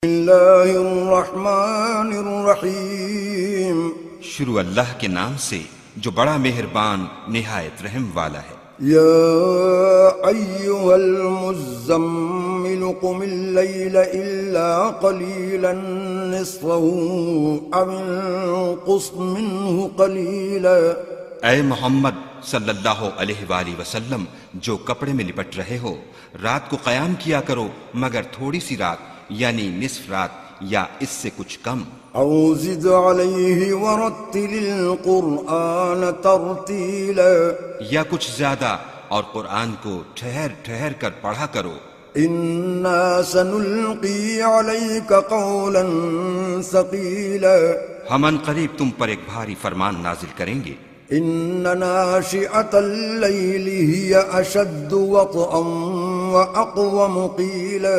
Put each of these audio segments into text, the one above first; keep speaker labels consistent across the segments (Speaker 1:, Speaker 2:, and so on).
Speaker 1: اللہ الرحمن الرحیم.
Speaker 2: شروع اللہ کے نام سے جو بڑا مہربان نہایت رحم والا ہے.
Speaker 1: یا ایھا المزمل قم اللیل الا قلیلا نصفہ او انقص منہ قلیلا.
Speaker 2: اے محمد صلی اللہ علیہ وآلہ وسلم، جو کپڑے میں لپٹ رہے ہو، رات کو قیام کیا کرو مگر تھوڑی سی رات، یعنی نصف رات یا اس سے کچھ کم.
Speaker 1: او زد علیہ ورتل القرآن ترتیلا.
Speaker 2: یا کچھ زیادہ اور قرآن کو ٹھہر ٹھہر کر پڑھا کرو.
Speaker 1: انا سنلقی علیک قولا ثقیلا.
Speaker 2: ہم ان قریب تم پر ایک بھاری فرمان نازل کریں گے.
Speaker 1: ان ناشئۃ اللیل ہی اشد وطئا واقوم قیلا.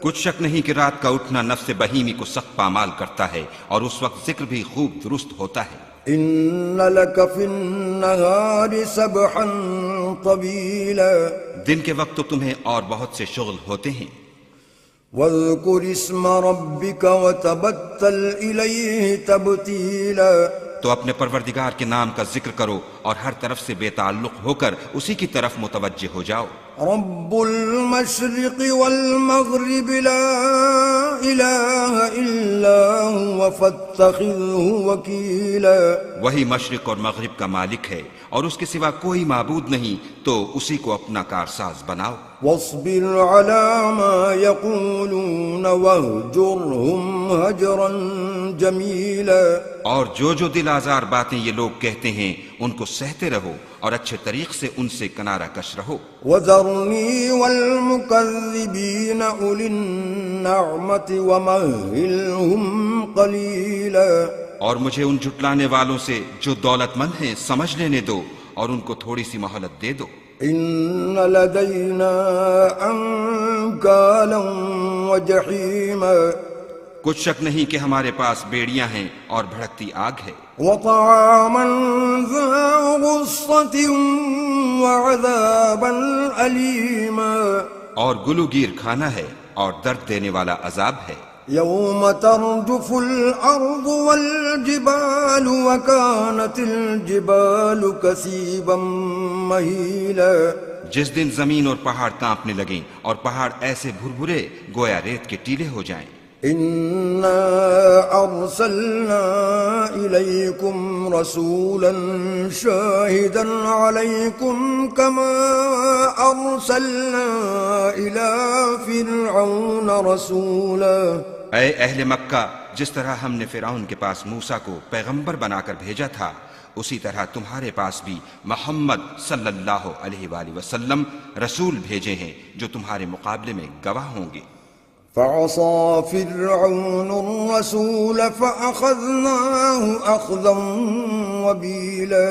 Speaker 2: کچھ شک نہیں کہ رات کا اٹھنا نفس بہیمی کو سخت پامال کرتا ہے اور اس وقت ذکر بھی خوب درست ہوتا ہے.
Speaker 1: ان لک فی النہار سبحا طویلا.
Speaker 2: دن کے وقت تو تمہیں اور بہت سے شغل ہوتے ہیں.
Speaker 1: واذکر اسم ربک وتبتل الیہ تبتیلا.
Speaker 2: تو اپنے پروردگار کے نام کا ذکر کرو اور ہر طرف سے بے تعلق ہو کر اسی کی طرف متوجہ ہو جاؤ.
Speaker 1: رب المشرق والمغرب لا الہ الا هو فاتخذہ وکیلا.
Speaker 2: وہی مشرق اور مغرب کا مالک ہے اور اس کے سوا کوئی معبود نہیں، تو اسی کو اپنا کارساز بناؤ.
Speaker 1: واصبر على ما يقولون واهجرهم هجرا جميلا.
Speaker 2: اور جو دل آزار باتیں یہ لوگ کہتے ہیں ان کو سہتے رہو اور اچھے طریق سے ان سے کنارہ کش رہو.
Speaker 1: وذرني والمكذبين أولي النعمة ومهلهم قليلا.
Speaker 2: اور مجھے ان جھٹلانے والوں سے جو دولت مند ہیں سمجھ لینے دو اور ان کو تھوڑی سی مہلت دے دو.
Speaker 1: ان لدينا انكالا وجحيما.
Speaker 2: کچھ شک نہیں کہ ہمارے پاس بیڑیاں ہیں اور بھڑکتی آگ ہے.
Speaker 1: وطعاما ذا غصة وعذابا أليما.
Speaker 2: اور گلوگیر کھانا ہے اور درد دینے والا عذاب ہے.
Speaker 1: يوم ترجف الأرض والجبال وكانت الجبال كثيبا مهيلا.
Speaker 2: جس دن زمین اور پہاڑ کانپنے لگیں اور پہاڑ ایسے بھربھرے گویا ریت کے ٹیلے ہو جائیں.
Speaker 1: إنا أرسلنا إليكم رسولا شاهدا عليكم كما أرسلنا إلى فرعون رسولا.
Speaker 2: اے اہل مکہ، جس طرح ہم نے فرعون کے پاس موسیٰ کو پیغمبر بنا کر بھیجا تھا، اسی طرح تمہارے پاس بھی محمد صلی اللہ علیہ وآلہ وسلم رسول بھیجے ہیں جو تمہارے مقابلے میں گواہ ہوں گے.
Speaker 1: فعصى فرعون الرسول فأخذناه أخذا وبيلا.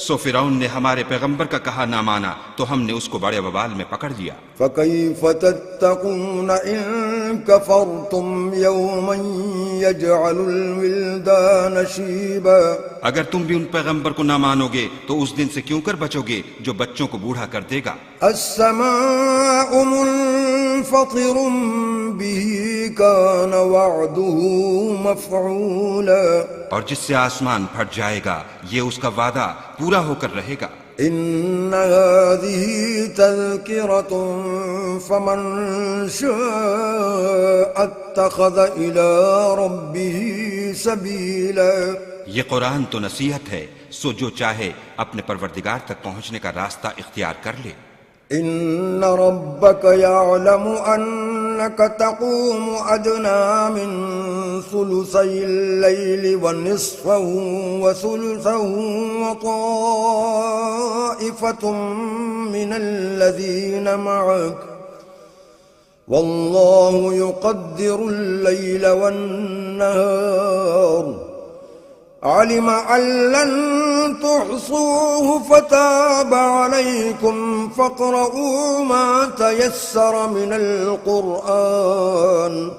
Speaker 2: سو فرعون نے ہمارے پیغمبر کا کہا نہ مانا تو ہم نے اس کو بڑے وبال میں پکڑ لیا.
Speaker 1: فكيف تتقون إن كفرتم يوما يجعل الولدان شيبا.
Speaker 2: اگر تم بھی ان پیغمبر کو نہ مانو گے تو اس دن سے کیوں کر بچو گے جو بچوں کو بوڑھا کر دے گا.
Speaker 1: السماء منفطر به كان وعده مفعولا.
Speaker 2: اور جس سے آسمان پھٹ جائے گا یہ اس کا وعدہ پورا ہو کر رہے گا.
Speaker 1: ان هذه تذكرة فمن شاء اتخذ الى ربه سبيلا.
Speaker 2: یہ قرآن تو نصیحت ہے، سو جو چاہے اپنے پروردگار تک پہنچنے کا راستہ اختیار کر لے.
Speaker 1: ان ربك يعلم انك تقوم ادنى من ثلثي الليل ونصفه وثلثه وطائفة من الذين معك والله يقدر الليل والنهار. علم أن لن تحصوه فتاب عليكم فاقرؤوا ما تيسر من القرآن.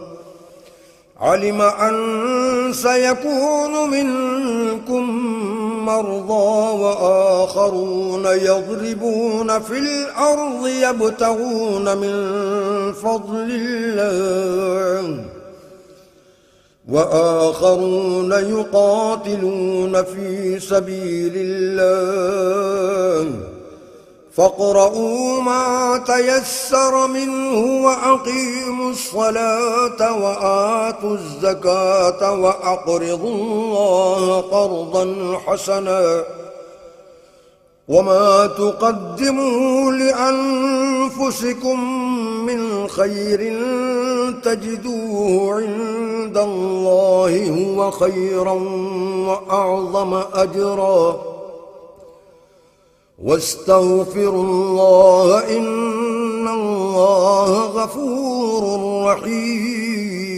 Speaker 1: علم أن سيكون منكم مرضى وآخرون يضربون في الأرض يبتغون من فضل الله وآخرون يقاتلون في سبيل الله فاقرؤوا ما تيسر منه وأقيموا الصلاة وآتوا الزكاة وأقرضوا الله قرضا حسنا وما تقدموا لأنفسكم من خير تجدوه عند الله هو خيرا وأعظم أجرا واستغفروا الله إن الله غفور رحيم۔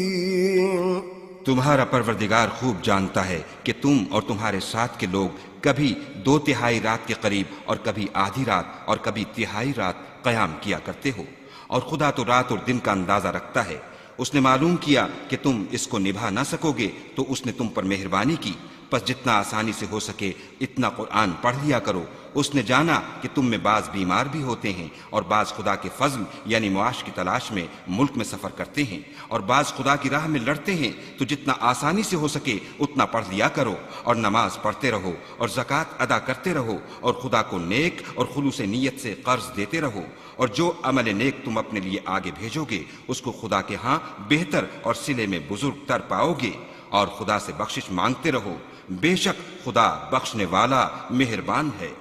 Speaker 2: تمہارا پروردگار خوب جانتا ہے کہ تم اور تمہارے ساتھ کے لوگ کبھی 2/3 رات کے قریب اور کبھی آدھی رات اور کبھی 1/3 رات قیام کیا کرتے ہو، اور خدا تو رات اور دن کا اندازہ رکھتا ہے۔ اس نے معلوم کیا کہ تم اس کو نبھا نہ سکو گے تو اس نے تم پر مہربانی کی، پس جتنا آسانی سے ہو سکے اتنا قرآن پڑھ لیا کرو۔ اس نے جانا کہ تم میں بعض بیمار بھی ہوتے ہیں اور بعض خدا کے فضل یعنی معاش کی تلاش میں ملک میں سفر کرتے ہیں اور بعض خدا کی راہ میں لڑتے ہیں، تو جتنا آسانی سے ہو سکے اتنا پڑھ لیا کرو اور نماز پڑھتے رہو اور زکوٰۃ ادا کرتے رہو اور خدا کو نیک اور خلوص نیت سے قرض دیتے رہو، اور جو عمل نیک تم اپنے لیے آگے بھیجو گے اس کو خدا کے ہاں بہتر اور صلے میں بزرگ تر پاؤ گے، اور خدا سے بخشش مانگتے رہو، بے شک خدا بخشنے والا مہربان ہے۔